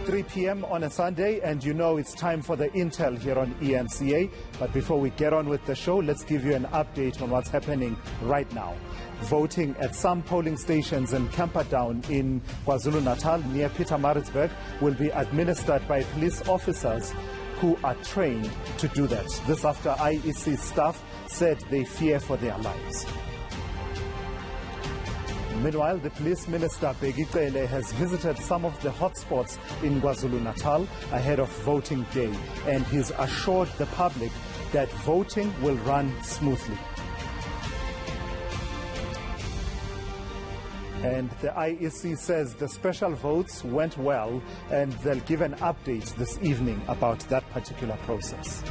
3 p.m. on a Sunday, and you know it's time for the Intel here on ENCA. But before we get on with the show, let's give you an update on what's happening right now. Voting at some polling stations in Camperdown in KwaZulu-Natal near Pietermaritzburg will be administered by police officers who are trained to do that. This after IEC staff said they fear for their lives. Meanwhile, the police minister, Bheki Cele, has visited some of the hotspots in KwaZulu-Natal ahead of voting day, and he's assured the public that voting will run smoothly. And the IEC says the special votes went well, and they'll give an update this evening about that particular process.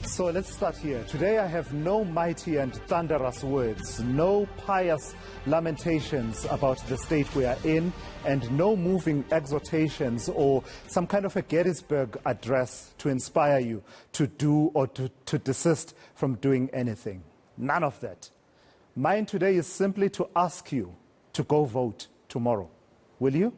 So let's start here. Today I have no mighty and thunderous words, no pious lamentations about the state we are in, and no moving exhortations or some kind of a Gettysburg address to inspire you to do or to desist from doing anything. None of that. Mine today is simply to ask you to go vote tomorrow. Will you?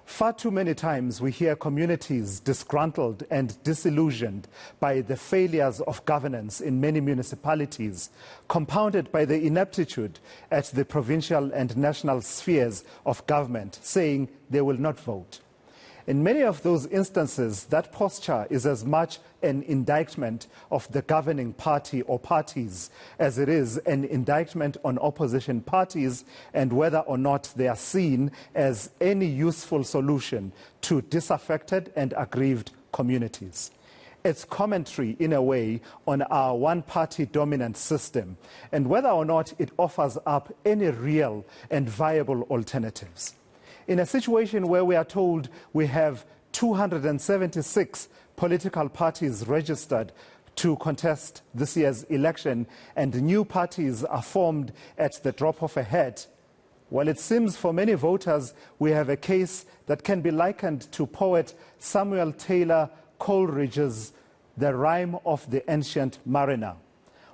Far too many times we hear communities disgruntled and disillusioned by the failures of governance in many municipalities, compounded by the ineptitude at the provincial and national spheres of government, saying they will not vote. In many of those instances, that posture is as much an indictment of the governing party or parties as it is an indictment on opposition parties and whether or not they are seen as any useful solution to disaffected and aggrieved communities. It's commentary, in a way, on our one-party dominant system and whether or not it offers up any real and viable alternatives. In a situation where we are told we have 276 political parties registered to contest this year's election and new parties are formed at the drop of a hat, well, it seems for many voters we have a case that can be likened to poet Samuel Taylor Coleridge's The Rime of the Ancient Mariner.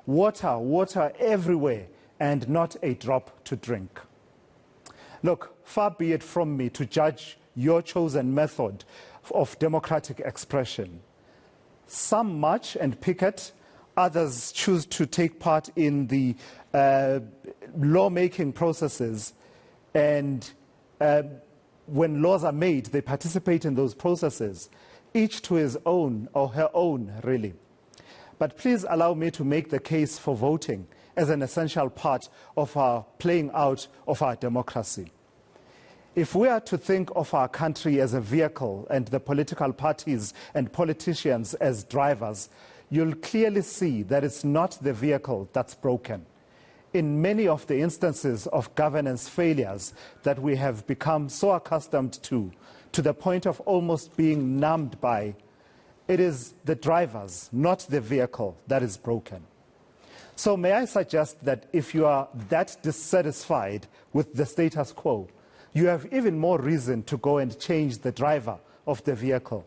Water, water everywhere, and not a drop to drink. Look, far be it from me to judge your chosen method of democratic expression. Some march and picket, others choose to take part in the lawmaking processes, and when laws are made, they participate in those processes, each to his own or her own, really. But please allow me to make the case for voting as an essential part of our playing out of our democracy. If we are to think of our country as a vehicle and the political parties and politicians as drivers, you'll clearly see that it's not the vehicle that's broken. In many of the instances of governance failures that we have become so accustomed to the point of almost being numbed by, it is the drivers, not the vehicle, that is broken. So may I suggest that if you are that dissatisfied with the status quo, you have even more reason to go and change the driver of the vehicle.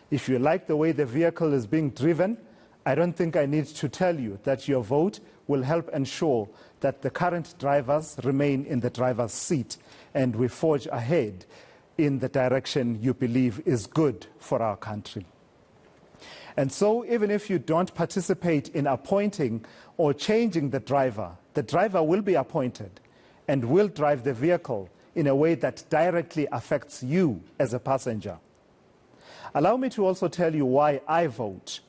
If you like the way the vehicle is being driven, I don't think I need to tell you that your vote will help ensure that the current drivers remain in the driver's seat and we forge ahead in the direction you believe is good for our country. And so even if you don't participate in appointing or changing the driver will be appointed and will drive the vehicle in a way that directly affects you as a passenger. Allow me to also tell you why I vote.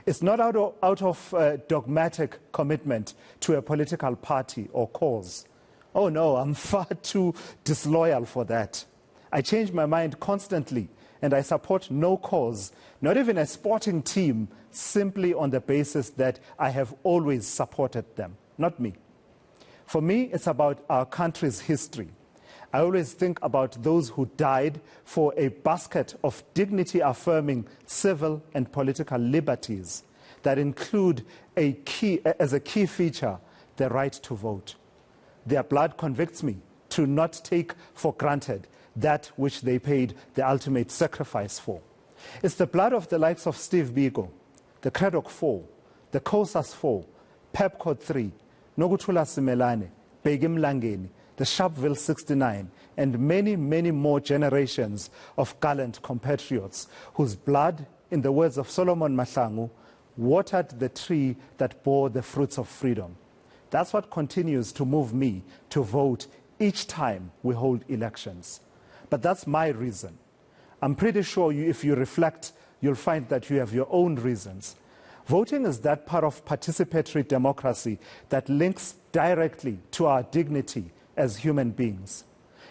It's not out of dogmatic commitment to a political party or cause. Oh no, I'm far too disloyal for that. I change my mind constantly, and I support no cause, not even a sporting team, simply on the basis that I have always supported them, not me. For me, it's about our country's history. I always think about those who died for a basket of dignity-affirming civil and political liberties that include as a key feature, the right to vote. Their blood convicts me to not take for granted that which they paid the ultimate sacrifice for. It's the blood of the likes of Steve Biko, the Craddock Four, the COSAS 4, PEPCO 3, Nokuthula Simelane, Bheki Mlangeni, the Sharpeville 69, and many, many more generations of gallant compatriots whose blood, in the words of Solomon Mahlangu, watered the tree that bore the fruits of freedom. That's what continues to move me to vote each time we hold elections. But that's my reason. I'm pretty sure if you reflect, you'll find that you have your own reasons. Voting is that part of participatory democracy that links directly to our dignity as human beings.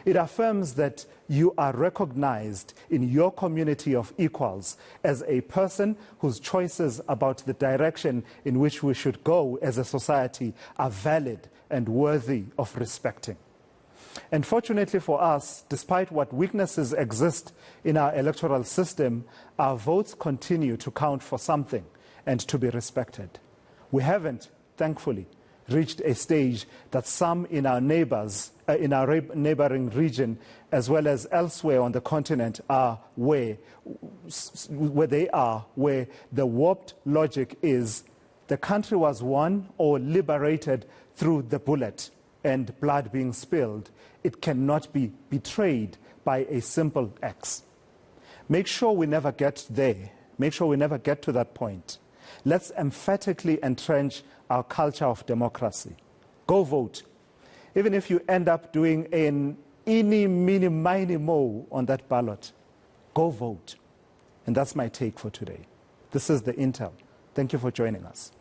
It affirms that you are recognized in your community of equals as a person whose choices about the direction in which we should go as a society are valid and worthy of respecting. And fortunately for us, despite what weaknesses exist in our electoral system, our votes continue to count for something and to be respected. We haven't, thankfully, reached a stage that some in our neighboring region, as well as elsewhere on the continent, are where the warped logic is the country was won or liberated through the bullet and blood being spilled. It cannot be betrayed by a simple X. Make sure we never get there. Make sure we never get to that point. Let's emphatically entrench our culture of democracy. Go vote. Even if you end up doing an eeny, meeny, miny, mo on that ballot, go vote. And that's my take for today. This is the Intel. Thank you for joining us.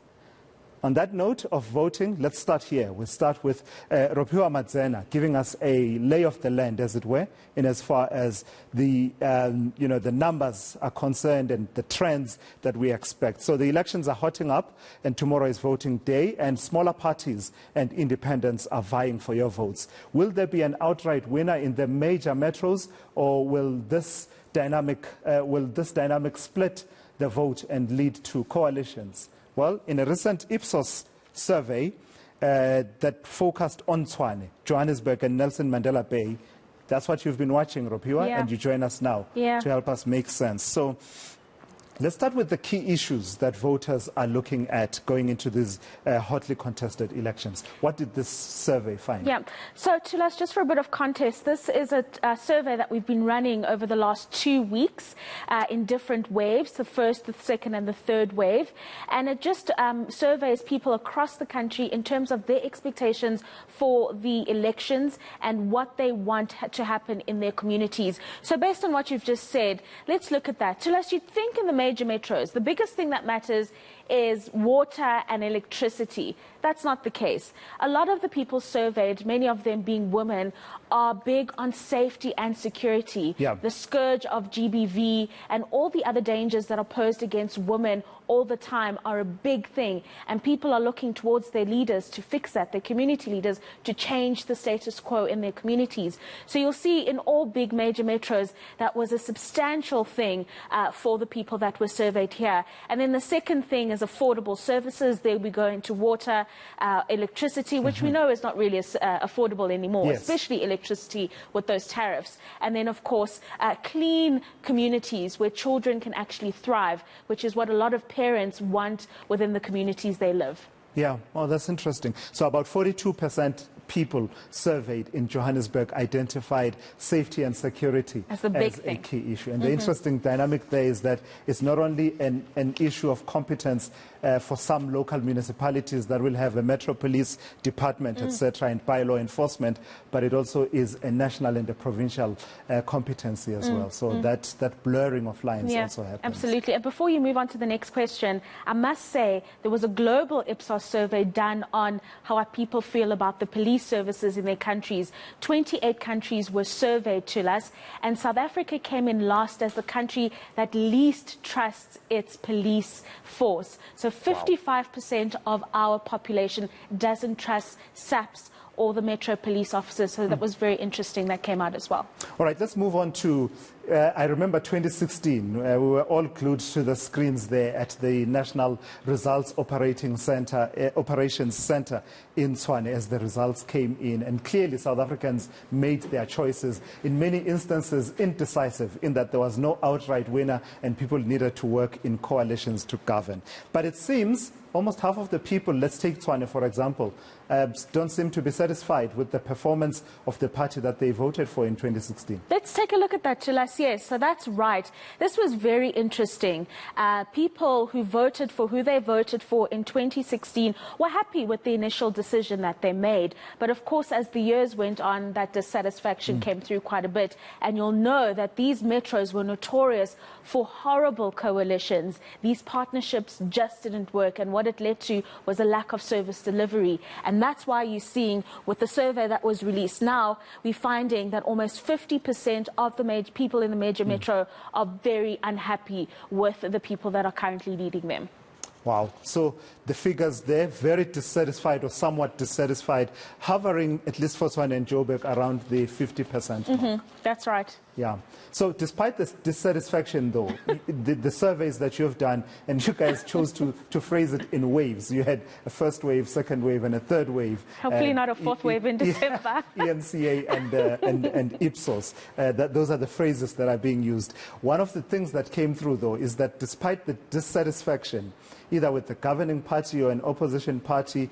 On that note of voting, let's start here. We'll start with Ropiwa Madzena giving us a lay of the land, as it were, in as far as the numbers are concerned and the trends that we expect. So the elections are hotting up, and tomorrow is voting day, and smaller parties and independents are vying for your votes. Will there be an outright winner in the major metros, or will this dynamic split the vote and lead to coalitions? Well, in a recent Ipsos survey that focused on Tshwane, Johannesburg and Nelson Mandela Bay, that's what you've been watching, Ropiwa, and you join us now to help us make sense. So let's start with the key issues that voters are looking at going into these hotly contested elections. What did this survey find? Yeah, so Thulas, just for a bit of context, this is a survey that we've been running over the last 2 weeks in different waves, the first, the second and the third wave. And it just surveys people across the country in terms of their expectations for the elections and what they want to happen in their communities. So based on what you've just said, let's look at that. Thulas, you'd think in the major metros, the biggest thing that matters is water and electricity. That's not the case. A lot of the people surveyed, many of them being women, are big on safety and security. The scourge of GBV and all the other dangers that are posed against women all the time are a big thing. And people are looking towards their leaders to fix that, their community leaders, to change the status quo in their communities. So you'll see in all big major metros, that was a substantial thing for the people that were surveyed here. And then the second thing is affordable services. They'll be going to water, electricity, which we know is not really affordable anymore, especially electricity with those tariffs. And then, of course, clean communities where children can actually thrive, which is what a lot of parents want within the communities they live. Yeah, well, that's interesting. So about 42% people surveyed in Johannesburg identified safety and security as a key issue. And the interesting dynamic there is that it's not only an issue of competence for some local municipalities that will have a metro police department, etc., and by law enforcement, but it also is a national and a provincial competency as well. So that blurring of lines also happens. Absolutely. And before you move on to the next question, I must say there was a global Ipsos survey done on how our people feel about the police services in their countries. 28 countries were surveyed to us, and South Africa came in last as the country that least trusts its police force. So 55% of our population doesn't trust SAPS or the Metro police officers. So that was very interesting. That came out as well. All right, let's move on to, I remember 2016, we were all glued to the screens there at the National Results Operations Center in Tshwane as the results came in. And clearly South Africans made their choices, in many instances indecisive, in that there was no outright winner and people needed to work in coalitions to govern. But it seems almost half of the people, let's take Tshwane for example, don't seem to be satisfied with the performance of the party that they voted for in 2016. Let's take a look at that, Chilas. Yes, so that's right. This was very interesting. People who voted for who they voted for in 2016 were happy with the initial decision that they made. But of course, as the years went on, that dissatisfaction came through quite a bit. And you'll know that these metros were notorious for horrible coalitions. These partnerships just didn't work. And what it led to was a lack of service delivery. And that's why you're seeing with the survey that was released now, we're finding that almost 50% of the people in the major metro are very unhappy with the people that are currently leading them. Wow. So the figures there, very dissatisfied or somewhat dissatisfied, hovering, at least for Tshwane and Joburg, around the 50% mark. That's right. Yeah. So despite this dissatisfaction, though, the surveys that you have done, and you guys chose to phrase it in waves. You had a first wave, second wave, and a third wave. Hopefully not a fourth wave in December. ENCA and Ipsos. Those are the phrases that are being used. One of the things that came through, though, is that despite the dissatisfaction, either with the governing party or an opposition party,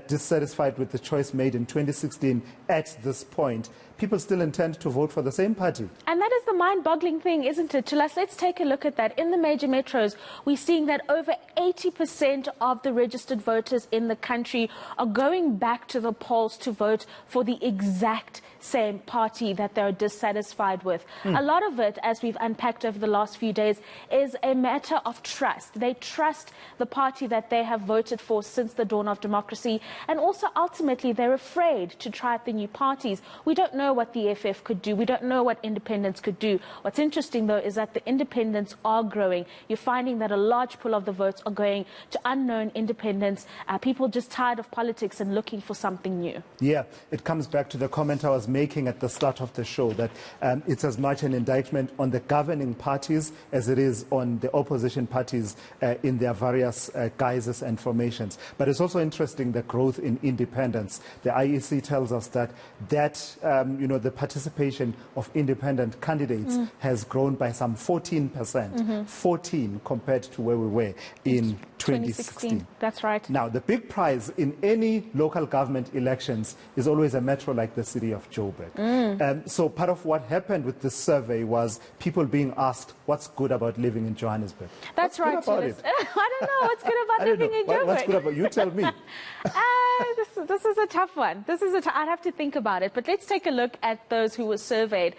dissatisfied with the choice made in 2016 at this point, people still intend to vote for the same party. And that is the mind-boggling thing, isn't it? Let's take a look at that. In the major metros, we're seeing that over 80% of the registered voters in the country are going back to the polls to vote for the exact same party that they're dissatisfied with. A lot of it, as we've unpacked over the last few days, is a matter of trust. They trust the party that they have voted for since the dawn of democracy, and also ultimately they're afraid to try out the new parties. We don't know what the FF could do. We don't know what independents could do. What's interesting, though, is that the independents are growing. You're finding that a large pool of the votes are going to unknown independents, people just tired of politics and looking for something new. Yeah, it comes back to the comment I was making at the start of the show, that it's as much an indictment on the governing parties as it is on the opposition parties in their various guises and formations. But it's also interesting the growth in independence. The IEC tells us that the participation of independent candidates has grown by some 14%, 14 compared to where we were in 2016. That's right. Now, the big prize in any local government elections is always a metro like the city of Joburg. So part of what happened with this survey was people being asked, what's good about living in Johannesburg? That's right. What's good about it? I don't know what's good about living in Joburg. What's good about you? Tell me. This is a tough one. I'd have to think about it. But let's take a look at those who were surveyed.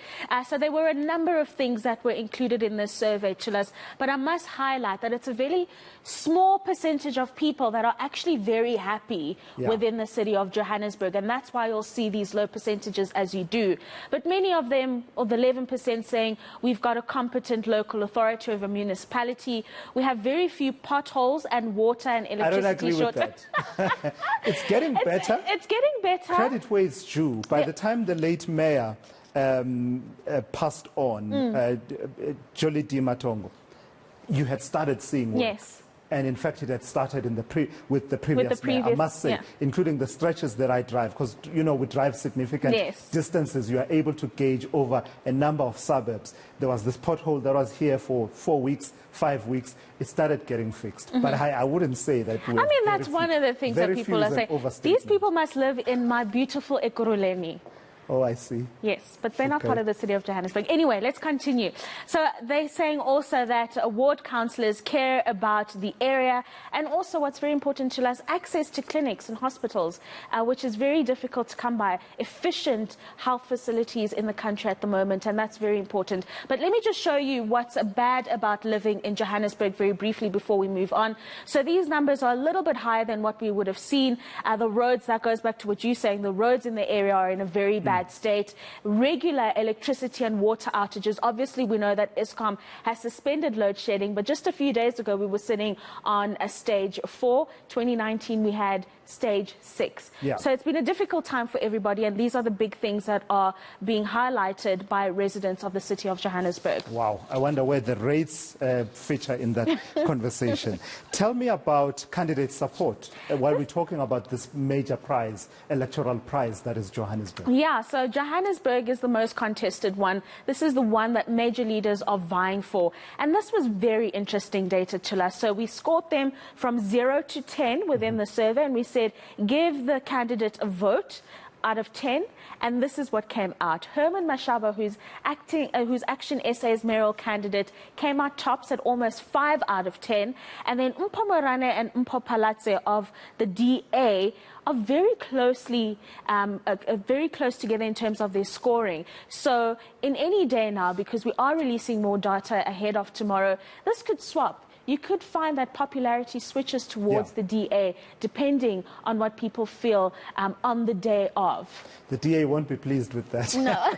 So there were a number of things that were included in this survey, Chilas. But I must highlight that it's a very small percentage of people that are actually very happy within the city of Johannesburg. And that's why you'll see these low percentages as you do. But many of them, or the 11%, saying we've got a competent local authority of a municipality. We have very few potholes and water and electricity. I don't agree with that. It's getting better. It's getting better. Credit where it's due. By the time the late mayor passed on, Jolie Di Matongo, you had started seeing work. Yes. And in fact, it had started with the previous mayor, I must say, including the stretches that I drive, because, we drive significant distances. You are able to gauge over a number of suburbs. There was this pothole that was here for 4 weeks, 5 weeks. It started getting fixed. But I wouldn't say that. That's one of the things that people are saying. These people must live in my beautiful Ekurhuleni. Oh, I see. Yes, but they're not part of the city of Johannesburg. Anyway, let's continue. So they're saying also that ward councillors care about the area, and also what's very important to us, access to clinics and hospitals, which is very difficult to come by, efficient health facilities in the country at the moment, and that's very important. But let me just show you what's bad about living in Johannesburg very briefly before we move on. So these numbers are a little bit higher than what we would have seen. The roads, that goes back to what you're saying, the roads in the area are in a very bad state. Regular electricity and water outages. Obviously, we know that Eskom has suspended load shedding, but just a few days ago, we were sitting on a stage 4. 2019, we had stage 6. So it's been a difficult time for everybody, and these are the big things that are being highlighted by residents of the city of Johannesburg. Wow. I wonder where the rates feature in that conversation. Tell me about candidate support while we're talking about this major prize, electoral prize that is Johannesburg. Yeah, so Johannesburg is the most contested one. This is the one that major leaders are vying for. And this was very interesting data to us. So we scored them from 0 to 10 within the survey, and we said, give the candidate a vote out of 10, and this is what came out. Herman Mashaba, who's Action SA's mayoral candidate, came out tops at almost 5 out of 10, and then Mpho Morane and Mpho Palatse of the DA are very close together in terms of their scoring. So in any day now, because we are releasing more data ahead of tomorrow, this could swap. You could find that popularity switches towards the DA, depending on what people feel on the day of. The DA won't be pleased with that. No.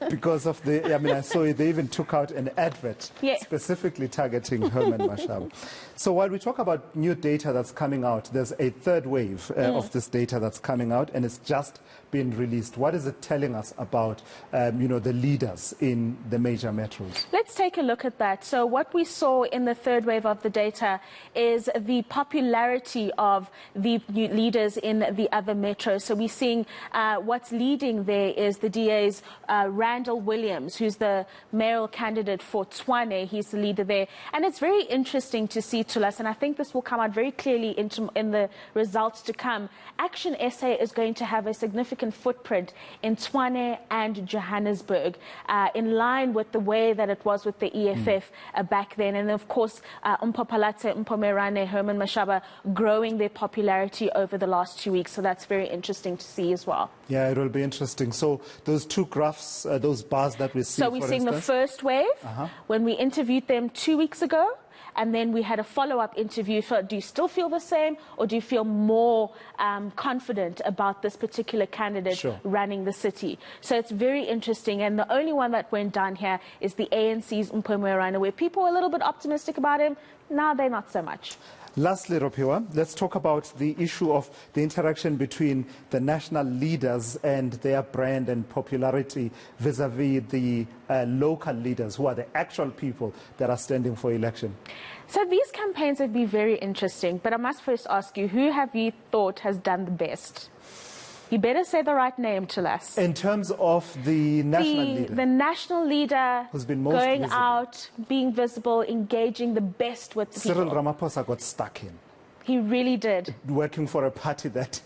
Because of I saw they even took out an advert specifically targeting Herman Mashaba. So while we talk about new data that's coming out, there's a third wave of this data that's coming out, and it's just been released. What is it telling us about, the leaders in the major metros? Let's take a look at that. So what we saw in the third wave of the data is the popularity of the leaders in the other metros. So we're seeing what's leading there is the DA's Randall Williams, who's the mayoral candidate for Tshwane. He's the leader there. And it's very interesting to see, Tulas, and I think this will come out very clearly in the results to come. Action SA is going to have a significant footprint in Tshwane and Johannesburg, in line with the way that it was with the EFF back then. And of course, Mpho Palatse, Mpho Morane, Herman Mashaba growing their popularity over the last 2 weeks. So that's very interesting to see as well. Yeah, it will be interesting. So those two graphs, those bars that we see, so we're seeing the first wave when we interviewed them 2 weeks ago. And then we had a follow-up interview. So do you still feel the same, or do you feel more confident about this particular candidate running the city? So it's very interesting. And the only one that went down here is the ANC's Mpho Morane, where people were a little bit optimistic about him. Now they're not so much. Lastly, Ropiwa, let's talk about the issue of the interaction between the national leaders and their brand and popularity vis-a-vis the local leaders, who are the actual people that are standing for election. So these campaigns have been very interesting, but I must first ask you, who have you thought has done the best? You better say the right name to us. In terms of the national leader. The national leader who's been most going visible. Out, being visible, engaging the best with the Cyril people. Ramaphosa got stuck in. He really did. Working for a party that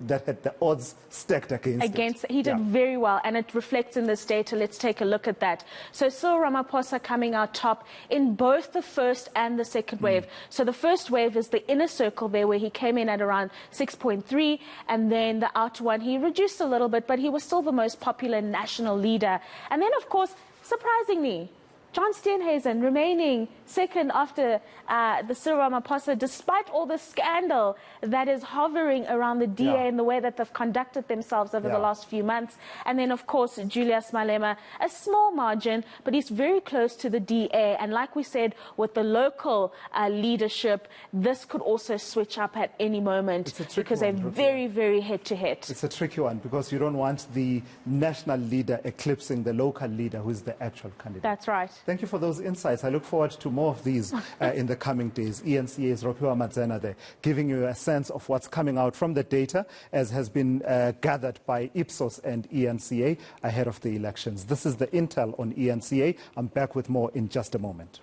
had the odds stacked against it. He did very well, and it reflects in this data. Let's take a look at that. So Cyril Ramaphosa coming out top in both the first and the second wave. So the first wave is the inner circle there, where he came in at around 6.3, and then the outer one, he reduced a little bit, but he was still the most popular national leader. And then, of course, surprisingly, John Steenhuisen remaining second after the Cyril Ramaphosa, despite all the scandal that is hovering around the DA and the way that they've conducted themselves over the last few months. And then, of course, Julius Malema, a small margin, but he's very close to the DA. And like we said, with the local leadership, this could also switch up at any moment, because they're very, very head-to-head. It's a tricky one, because you don't want the national leader eclipsing the local leader, who is the actual candidate. That's right. Thank you for those insights. I look forward to more of these in the coming days. ENCA's Ropiwa Madzena there, giving you a sense of what's coming out from the data as has been gathered by Ipsos and ENCA ahead of the elections. This is the intel on ENCA. I'm back with more in just a moment.